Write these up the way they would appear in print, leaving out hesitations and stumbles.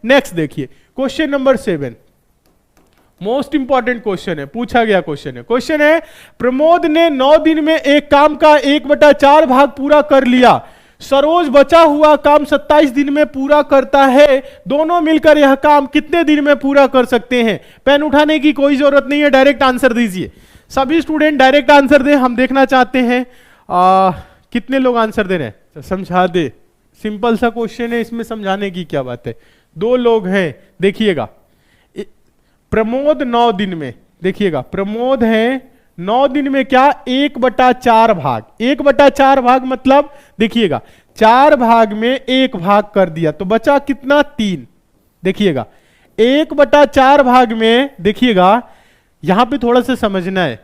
Next देखिए question number 7, most important question है, पूछा गया क्वेश्चन है। क्वेश्चन है प्रमोद ने 9 दिन में एक काम का 1/4 भाग पूरा कर लिया, सरोज बचा हुआ काम 27 दिन में पूरा करता है, दोनों मिलकर यह काम कितने दिन में पूरा कर सकते हैं? पेन उठाने की कोई जरूरत नहीं है, डायरेक्ट आंसर दीजिए। सभी स्टूडेंट डायरेक्ट आंसर दें, हम देखना चाहते हैं कितने लोग आंसर दे रहे हैं। तो समझा दे, सिंपल सा क्वेश्चन है, इसमें समझाने की क्या बात है। 2 लोग हैं, देखिएगा प्रमोद 9 दिन में, देखिएगा प्रमोद है 9 दिन में क्या 1/4 भाग, 1/4 भाग मतलब देखिएगा 4 भाग में 1 भाग कर दिया तो बचा कितना 3। देखिएगा 1/4 भाग में, देखिएगा यहां पे थोड़ा सा समझना है,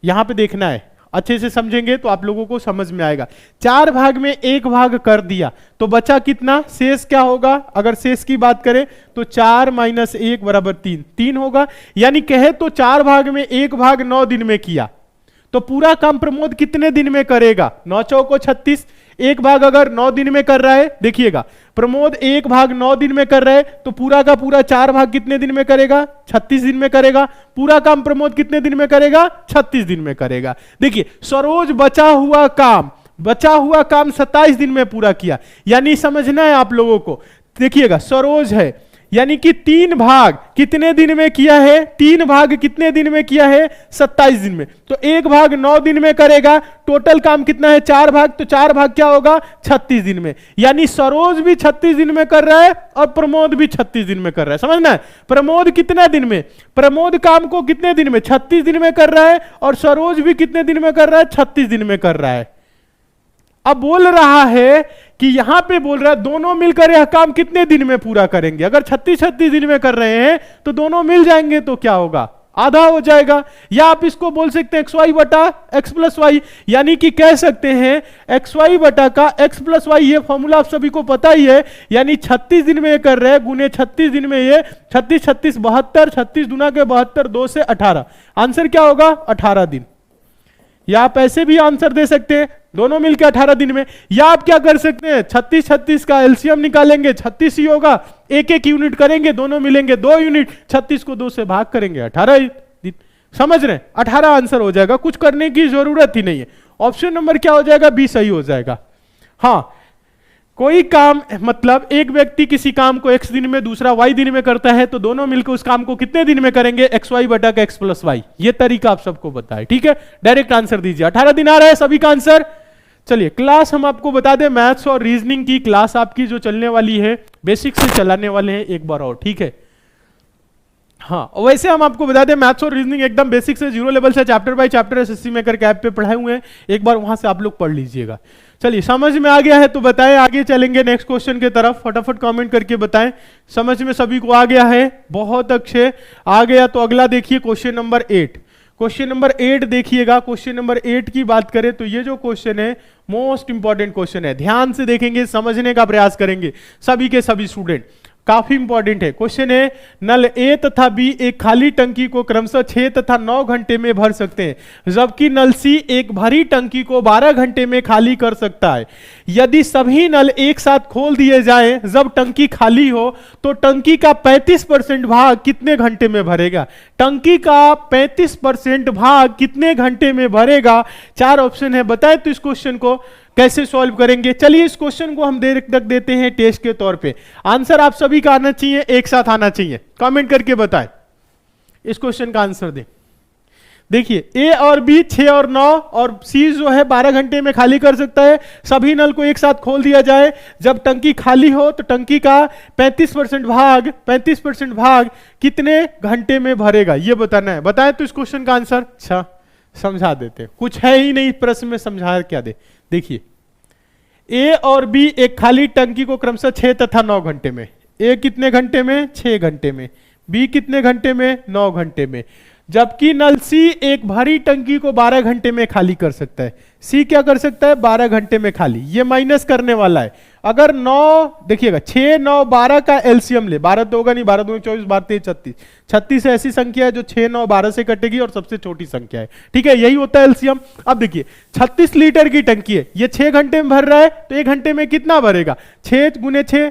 यहां पे देखना है, अच्छे से समझेंगे तो आप लोगों को समझ में आएगा। 4 भाग में 1 भाग कर दिया तो बचा कितना, शेष क्या होगा? अगर शेष की बात करें तो 4 - 1 = 3, 3 होगा। यानी कहे तो 4 भाग में 1 भाग 9 दिन में किया तो पूरा काम प्रमोद कितने दिन में करेगा? 9 चौको 36, 1 भाग अगर 9 दिन में कर रहा है, देखिएगा प्रमोद 1 भाग 9 दिन में कर रहा है तो पूरा का पूरा 4 भाग कितने दिन में करेगा? 36 दिन में करेगा। पूरा काम प्रमोद कितने दिन में करेगा? 36 दिन में करेगा। देखिए सरोज बचा हुआ काम 27 दिन में पूरा किया, यानी समझना है आप लोगों को। देखिएगा सरोज है यानी कि 3 भाग कितने दिन में किया है? 3 भाग कितने दिन में किया है? 27 दिन में। तो 1 भाग 9 दिन में करेगा, टोटल काम कितना है? 4 भाग, तो 4 भाग क्या होगा? 36 दिन में। यानी सरोज भी 36 दिन में कर रहा है और प्रमोद भी 36 दिन में कर रहा है। समझना है, प्रमोद कितने दिन में, प्रमोद काम को कितने दिन में? 36 दिन में कर रहा है और सरोज भी कितने दिन में कर रहा है? 36 दिन में कर रहा है। अब बोल रहा है कि यहां पे बोल रहा है दोनों मिलकर यह काम कितने दिन में पूरा करेंगे। अगर 36 दिन में कर रहे हैं तो दोनों मिल जाएंगे तो क्या होगा? आधा हो जाएगा। या आप इसको बोल सकते हैं xy बटा x + y, यानी कि कह सकते हैं xy बटा का x + y। ये फॉर्मूला आप सभी को पता ही है, यानी 36 दिन में ये कर रहे हैं गुने 36 दिन में ये 36 36 72, 36 दूना के 72, 2 से 18, आंसर क्या होगा? 18 दिन। या आप ऐसे भी आंसर दे सकते हैं दोनों मिलकर 18 दिन में। या आप क्या कर सकते हैं 36 36 का एलसीएम निकालेंगे, 36 ही होगा, 1 यूनिट करेंगे, दोनों मिलेंगे 2 यूनिट, 36 को 2 से भाग करेंगे, 18 दिन। समझ रहे हैं? 18 आंसर हो जाएगा, कुछ करने की जरूरत ही नहीं है। ऑप्शन नंबर क्या हो जाएगा? बी सही हो जाएगा। हाँ, कोई काम मतलब एक व्यक्ति किसी काम को x दिन में दूसरा y दिन में करता है तो दोनों मिलकर उस काम को कितने दिन में करेंगे? xy बटा का x + y। ये तरीका आप सबको बताए, ठीक है? डायरेक्ट आंसर दीजिए। 18 दिन आ रहा है सभी का आंसर। चलिए क्लास हम आपको बता दें, मैथ्स और रीजनिंग की क्लास आपकी जो चलने वाली है बेसिक से चलाने वाले हैं एक बार और, ठीक है? हाँ, वैसे हम आपको बता दें मैथ्स और रीजनिंग एकदम बेसिक से 0 लेवल से chapter by chapter SSC maker के ऐप पे पढ़ाए हुए हैं, एक बार वहां से आप लोग पढ़ लीजिएगा। चलिए समझ में आ गया है तो बताएं, आगे चलेंगे नेक्स्ट क्वेश्चन की तरफ। फटाफट कमेंट करके बताएं समझ में सभी को आ गया है। बहुत अच्छे, आ गया तो अगला देखिए क्वेश्चन नंबर 8। क्वेश्चन नंबर 8 देखिएगा। क्वेश्चन नंबर 8 की बात करें तो ये जो क्वेश्चन है मोस्ट इंपॉर्टेंट क्वेश्चन है, ध्यान से देखेंगे, समझने का प्रयास करेंगे सभी के सभी स्टूडेंट। काफी इंपॉर्टेंट है। क्वेश्चन है नल ए तथा बी एक खाली टंकी को क्रमशः 6 तथा 9 घंटे में भर सकते हैं, जबकि नल सी एक भरी टंकी को 12 घंटे में खाली कर सकता है। यदि सभी नल एक साथ खोल दिए जाएं जब टंकी खाली हो तो टंकी का 35% भाग कितने घंटे में भरेगा? टंकी का 35% भाग कितने घंटे में भरेगा? 4 ऑप्शन है, बताएं तो इस क्वेश्चन को कैसे सॉल्व करेंगे। चलिए इस क्वेश्चन को हम देर तक देते हैं टेस्ट के तौर पे। आंसर आप सभी का आना चाहिए, एक साथ आना चाहिए। कमेंट करके बताएं इस क्वेश्चन का आंसर दें। देखिए ए और बी 6 और 9 और सी जो है 12 घंटे में खाली कर सकता है। सभी नल को एक साथ खोल दिया जाए जब टंकी खाली हो तो टंकी का 35% भाग कितने घंटे में भरेगा, ये बताना है। बताएं तो इस क्वेश्चन का आंसर। अच्छा समझा देते हैं, कुछ है ही नहीं प्रश्न में, समझा क्या दे। देखिए ए और बी एक खाली टंकी को क्रमशः 6 तथा 9 घंटे में, ए कितने घंटे में? 6 घंटे में, बी कितने घंटे में? 9 घंटे में, जबकि नल सी एक भरी टंकी को 12 घंटे में खाली कर सकता है। सी क्या कर सकता है? 12 घंटे में खाली। ये माइनस करने वाला है। अगर 9 देखिएगा 6 9 12 का एलसीएम ले, 12 तो होगा नहीं, 12 दूनी 24, 12 3 36, 36 ऐसी संख्या है जो 6 9 12 से कटेगी और सबसे छोटी संख्या है, ठीक है? यही होता है एलसीएम। अब देखिए 36 लीटर की टंकी है, ये 6 घंटे में भर रहा है तो 1 घंटे में कितना भरेगा? 6 गुने 6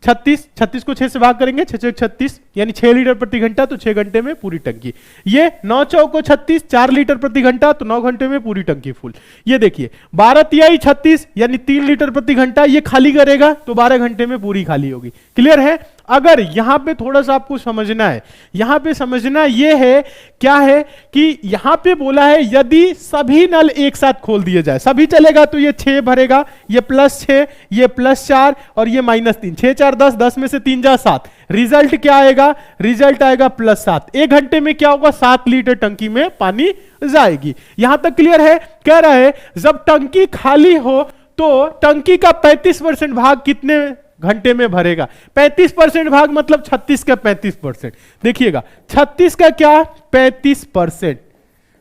36 को 6 से भाग करेंगे, 6 36 यानी 6 लीटर प्रति घंटा, तो 6 घंटे में पूरी टंकी। ये 9 चौको 36, 4 लीटर प्रति घंटा, तो 9 घंटे में पूरी टंकी फुल। ये देखिए 12 तिहाई 36 यानी 3 लीटर प्रति घंटा, ये खाली करेगा तो 12 घंटे में पूरी खाली होगी। क्लियर है? अगर यहां पे थोड़ा सा आपको समझना है, यहां पे समझना यह है, क्या है कि यहां पे बोला है यदि सभी नल एक साथ खोल दिए जाए, सभी चलेगा तो ये 6 भरेगा, ये +6, ये +4 और ये -3, 6 4 10, 10 में से 3 जा 7। रिजल्ट क्या आएगा? रिजल्ट आएगा +7। 1 घंटे में क्या होगा? 7 लीटर टंकी में पानी जाएगी। यहां तक क्लियर है? कह रहा है जब टंकी खाली हो तो टंकी का 35% भाग कितने घंटे में भरेगा? 35% भाग मतलब 36 का 35%। देखिएगा 36 का क्या 35%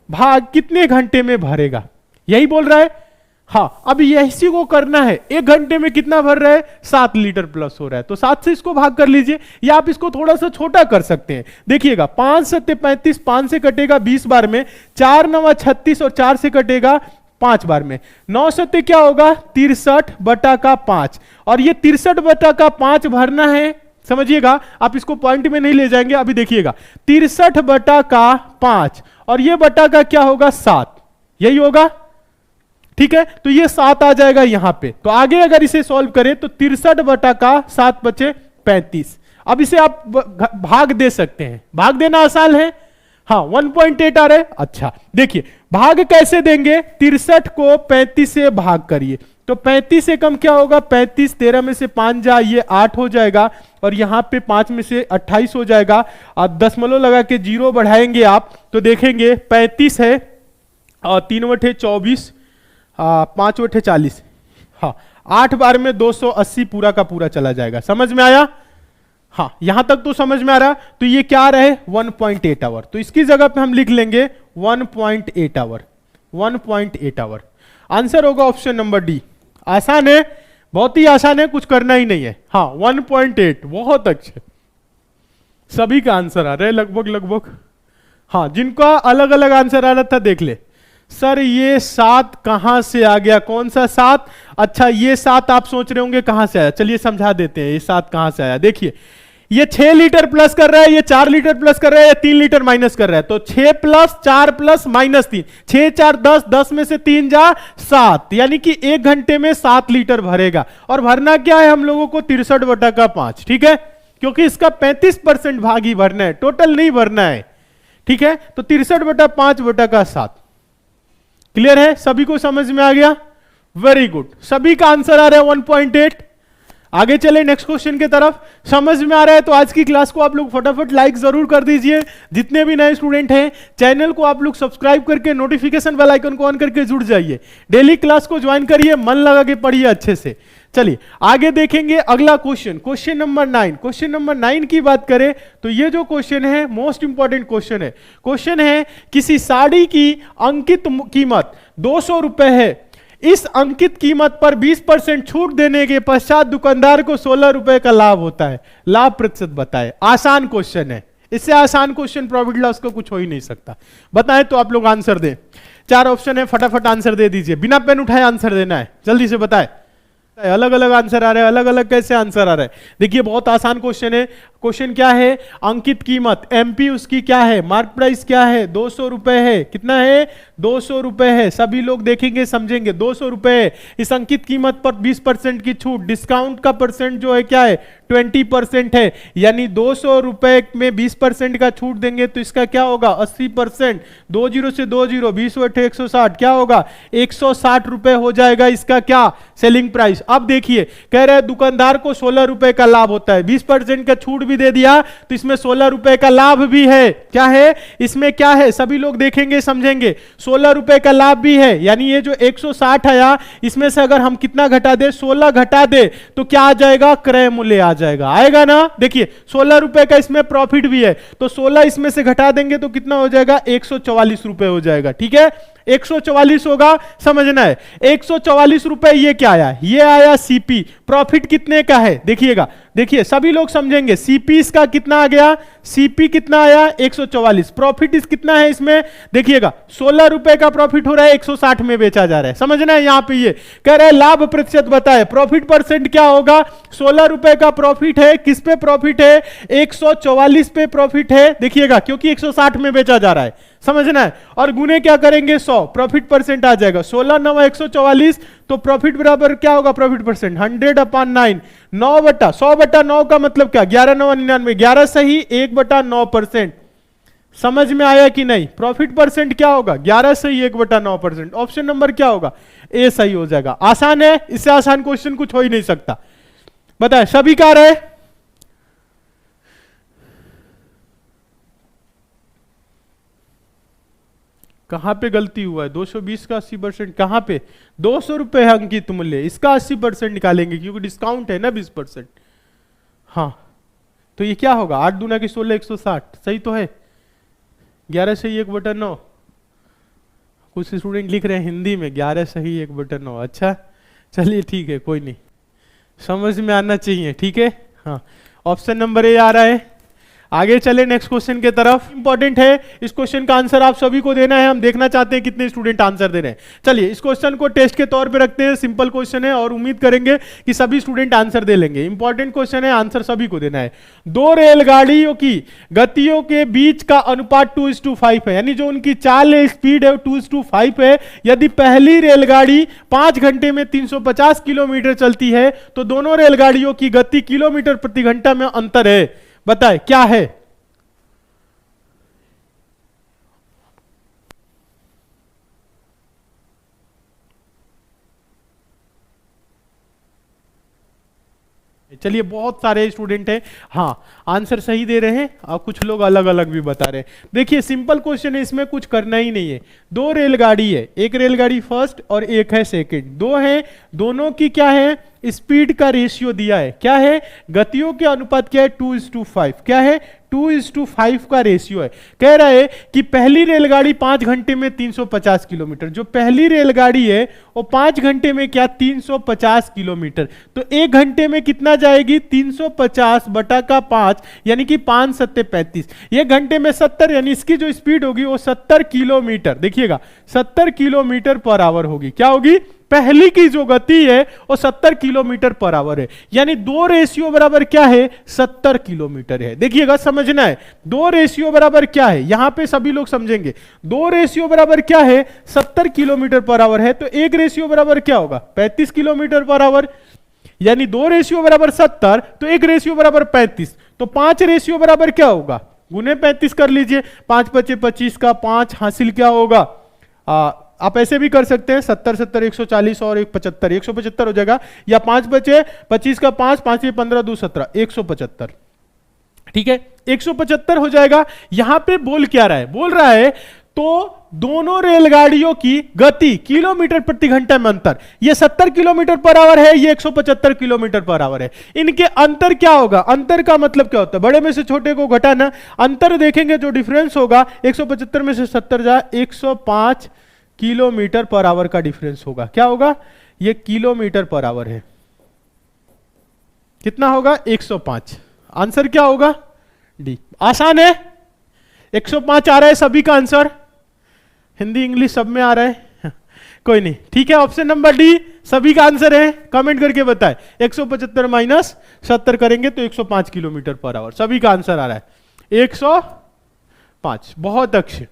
भाग कितने घंटे में भरेगा, यही बोल रहा है। हाँ, अब इसी को करना है। 1 घंटे में कितना भर रहा है? 7 लीटर प्लस हो रहा है, तो 7 से इसको भाग कर लीजिए, या आप इसको थोड़ा सा छोटा कर सकते हैं। देखिएगा 5 7 35, 5 से कटेगा 20 बार में, 4 9 36 और 4 से कटेगा 5 बार में, 9 सत्ते क्या होगा? 63/5, और ये 63/5 भरना है। समझिएगा, आप इसको पॉइंट में नहीं ले जाएंगे, अभी देखिएगा 63/5 और ये बटा का क्या होगा? 7, यही होगा। ठीक है, तो ये 7 आ जाएगा यहां पे। तो आगे अगर इसे सॉल्व करें तो 63/7 बचे 35। अब इसे आप भाग दे सकते हैं, भाग देना आसान है। हाँ 1.8 आ रहा है। अच्छा देखिए भाग कैसे देंगे? 63 को 35 से भाग करिए, तो 35 से कम क्या होगा? 35, 13 में से 5 जा, ये 8 हो जाएगा, और यहां पे 5 में से 28 हो जाएगा। अब दशमलव लगा के 0 बढ़ाएंगे आप तो देखेंगे 35 है और 3 बटे 24, 5 बटे 40। हाँ 8 बार में 280 पूरा का पूरा चला जाएगा। समझ में आया? हाँ यहां तक तो समझ में आ रहा। तो ये क्या रहे? 1.8 आवर। तो इसकी जगह पे हम लिख लेंगे 1.8 आवर। 1.8 आवर आंसर होगा ऑप्शन नंबर डी। आसान है, बहुत ही आसान है, कुछ करना ही नहीं है। हाँ 1.8, बहुत अच्छे, सभी का आंसर आ रहा है लगभग। हाँ जिनका अलग अलग आंसर आ रहा था देख ले। सर ये 7 कहां से आ गया? कौन सा 7? अच्छा ये 7 आप सोच रहे होंगे कहां से आया, चलिए समझा देते हैं ये 7 कहां से आया। देखिए ये 6 लीटर प्लस कर रहा है, ये 4 लीटर प्लस कर रहा है, ये 3 लीटर माइनस कर रहा है, तो 6 + 4 + -3, 6 4 10, 10 में से 3 जा 7, यानी कि 1 घंटे में 7 लीटर भरेगा। और भरना क्या है हम लोगों को? 63/5। ठीक है, क्योंकि इसका 35% भाग ही भरना है, टोटल नहीं भरना है। ठीक है, तो 63/5/7। क्लियर है? सभी को समझ में आ गया? वेरी गुड, सभी का आंसर आ रहा है 1.8। आगे चले नेक्स्ट क्वेश्चन की तरफ। समझ में आ रहा है तो आज की क्लास को आप लोग फटाफट लाइक जरूर कर दीजिए। जितने भी नए स्टूडेंट हैं चैनल को आप लोग सब्सक्राइब करके नोटिफिकेशन बेल आइकन को ऑन करके जुड़ जाइए। डेली क्लास को ज्वाइन करिए, मन लगा के पढ़िए अच्छे से। चलिए आगे देखेंगे अगला question, question number 9। Question number 9 की बात करें तो ये जो क्वेश्चन है मोस्ट इंपॉर्टेंट क्वेश्चन है। क्वेश्चन है किसी साड़ी की अंकित कीमत 200 रुपए है, इस अंकित कीमत पर 20% छूट देने के पश्चात दुकानदार को 16 रुपए का लाभ होता है, लाभ प्रतिशत बताए। आसान क्वेश्चन है, इससे आसान क्वेश्चन प्रॉफिट लॉस का कुछ हो ही नहीं सकता। बताएं तो आप लोग आंसर दें। 4 ऑप्शन है, फटाफट आंसर दे दीजिए, बिना पेन उठाए आंसर देना है, जल्दी से बताएं। अलग अलग आंसर आ रहे हैं, अलग अलग कैसे आंसर आ रहा है? देखिए बहुत आसान क्वेश्चन है। क्वेश्चन क्या है? अंकित कीमत, एमपी उसकी क्या है, मार्क प्राइस क्या है? 200 रुपए है। कितना है? 200 रुपए है। सभी लोग देखेंगे समझेंगे, 200 रुपए है। इस अंकित कीमत पर 20% की छूट, डिस्काउंट का परसेंट जो है क्या है? 20% है, यानी 200 रुपए में 20% का छूट देंगे तो इसका क्या होगा? 80%। 2 0 से 2 0, 20 बटे 160 क्या होगा? 160 रुपए हो जाएगा इसका क्या? Selling price. अब देखिए कह रहे हैं दुकानदार को 16 रुपए का लाभ होता है, 20% का छूट भी दे दिया तो इसमें 16 रुपए का लाभ भी है। क्या है इसमें? क्या है? सभी लोग देखेंगे समझेंगे। 16 रुपए का लाभ भी है, यानी ये जो 160 आया इसमें से अगर हम कितना घटा दे? 16 घटा दे तो क्या आ जाएगा? क्रय मूल्य आ जाएगा। आएगा ना? देखिए 16 रुपए का इसमें प्रॉफिट भी है, तो 16 इसमें से घटा देंगे तो कितना हो जाएगा? 144 रुपए हो जाएगा। ठीक है, 144 होगा, समझना है। 144 रुपए ये क्या आया, ये आया सीपी। प्रॉफिट कितने का है देखिएगा, देखिए सभी लोग समझेंगे। सीपी इसका कितना आ गया, सीपी कितना आया 144। प्रॉफिट इस कितना है इसमें देखिएगा, 16 रुपए का प्रॉफिट हो रहा है, 160 में बेचा जा रहा है, समझना है। यहां पे ये कह रहा है लाभ प्रतिशत बताए, प्रॉफिट परसेंट क्या होगा, 16 रुपए का प्रॉफिट है, किस पे प्रॉफिट है, 144 पे प्रॉफिट है देखिएगा, क्योंकि 160 में बेचा जा रहा है, समझना है। और गुने क्या करेंगे 100, प्रॉफिट परसेंट आ जाएगा 16 9 144, तो प्रॉफिट बराबर क्या होगा, प्रॉफिट परसेंट 100/9, 100/9 का मतलब क्या, 11 9 99, 11 सही 1/9%। समझ में आया कि नहीं, प्रॉफिट परसेंट क्या होगा 11 सही 1/9%। ऑप्शन नंबर क्या होगा, ए सही हो जाएगा। आसान है, इससे आसान क्वेश्चन कुछ हो ही नहीं सकता। बताए सभी का रहे, कहां पे गलती हुआ है, 220 का 80%, कहां पे 200 रुपए है अंकित मूल्य, इसका 80% निकालेंगे क्योंकि डिस्काउंट है ना 20%। हाँ तो ये क्या होगा, 8 दूना की 16 160, सही तो है, 11 सही 1/9। कुछ स्टूडेंट लिख रहे हैं हिंदी में 11 सही 1/9, अच्छा चलिए ठीक है, कोई नहीं, समझ में आना चाहिए, ठीक है। हाँ ऑप्शन नंबर ए आ रहा है। आगे चले नेक्स्ट क्वेश्चन के तरफ, इंपॉर्टेंट है, इस क्वेश्चन का आंसर आप सभी को देना है, हम देखना चाहते हैं कितने स्टूडेंट आंसर दे रहे हैं। चलिए इस क्वेश्चन को टेस्ट के तौर पे रखते हैं, सिंपल क्वेश्चन है और उम्मीद करेंगे कि सभी स्टूडेंट आंसर दे लेंगे। इंपॉर्टेंट क्वेश्चन है, आंसर सभी को देना है। दो रेलगाड़ियों की गतियों के बीच का अनुपात 2:5 है, यानी जो उनकी चाल है, स्पीड है 2:5 है। यदि पहली रेलगाड़ी 5 घंटे में 350 किलोमीटर चलती है तो दोनों रेलगाड़ियों की गति किलोमीटर प्रति घंटा में अंतर है, बताए क्या है। चलिए बहुत सारे स्टूडेंट हैं, हाँ आंसर सही दे रहे हैं और कुछ लोग अलग अलग भी बता रहे हैं। देखिए सिंपल क्वेश्चन है, इसमें कुछ करना ही नहीं है। दो रेलगाड़ी है, एक रेलगाड़ी फर्स्ट और एक है सेकंड, दो है, दोनों की क्या है, स्पीड का रेशियो दिया है, क्या है, गतियों के अनुपात क्या है 2:5, क्या है 2:5 का रेशियो है। कह रहा है कि पहली रेलगाड़ी 5 घंटे में 350 किलोमीटर, जो पहली रेलगाड़ी है वो 5 घंटे में क्या 350 किलोमीटर, तो 1 घंटे में कितना जाएगी 350/5, यानी कि 5 7 35, 1 घंटे में 70, यानी इसकी जो स्पीड होगी वो 70 किलोमीटर, देखिएगा 70 किलोमीटर पर आवर होगी। क्या होगी, पहली की जो गति है वो 70 किलोमीटर पर आवर है, यानी दो रेशियो बराबर क्या है 70 किलोमीटर है। देखिएगा समझना है, दो रेशियो बराबर क्या है, यहां पे सभी लोग समझेंगे। दो रेशियो बराबर क्या है 70 किलोमीटर पर आवर है, तो एक रेशियो बराबर क्या होगा 35 किलोमीटर पर आवर, यानी दो रेशियो बराबर 70 तो एक रेशियो बराबर 35, तो 5 रेशियो बराबर क्या होगा, गुने 35 कर लीजिए, 5 5 25 का 5 हासिल क्या होगा, आप ऐसे भी कर सकते हैं 70 70 140 और 175, 175 हो जाएगा, या 5 बचे 25 का 5 5 15 2 17 175, ठीक है 175 हो जाएगा। यहां पे बोल क्या रहा है, बोल रहा है तो दोनों रेलगाड़ियों की गति किलोमीटर प्रति घंटा में अंतर, ये 70 किलोमीटर पर आवर है, ये 175 किलोमीटर पर आवर है, इनके अंतर क्या होगा, अंतर का मतलब क्या होता है, बड़े में से छोटे को घटाना, अंतर देखेंगे जो डिफरेंस होगा 175 में से 70 जाए 105 किलोमीटर पर आवर का डिफरेंस होगा। क्या होगा, ये किलोमीटर पर आवर है, कितना होगा 105, आंसर क्या होगा डी। आसान है, 105 आ रहा है सभी का आंसर, हिंदी इंग्लिश सब में आ रहा है कोई नहीं, ठीक है ऑप्शन नंबर डी सभी का आंसर है। कमेंट करके बताएं, 175 माइनस 70 करेंगे तो 105 किलोमीटर पर आवर, सभी का आंसर आ रहा है 105, बहुत अच्छे।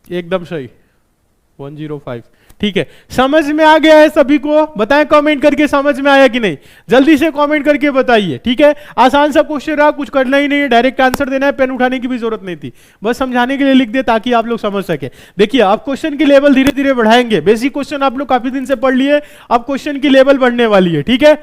एकदम सही 105, ठीक है समझ में आ गया है सभी को, बताएं कमेंट करके समझ में आया कि नहीं, जल्दी से कमेंट करके बताइए, ठीक है। आसान सा क्वेश्चन रहा, कुछ करना ही नहीं है, डायरेक्ट आंसर देना है, पेन उठाने की भी जरूरत नहीं थी, बस समझाने के लिए लिख दे ताकि आप लोग समझ सके। देखिए आप क्वेश्चन की लेवल धीरे धीरे बढ़ाएंगे, बेसिक क्वेश्चन आप लोग काफी दिन से पढ़ लिए, अब क्वेश्चन की लेवल बढ़ने वाली है, ठीक है।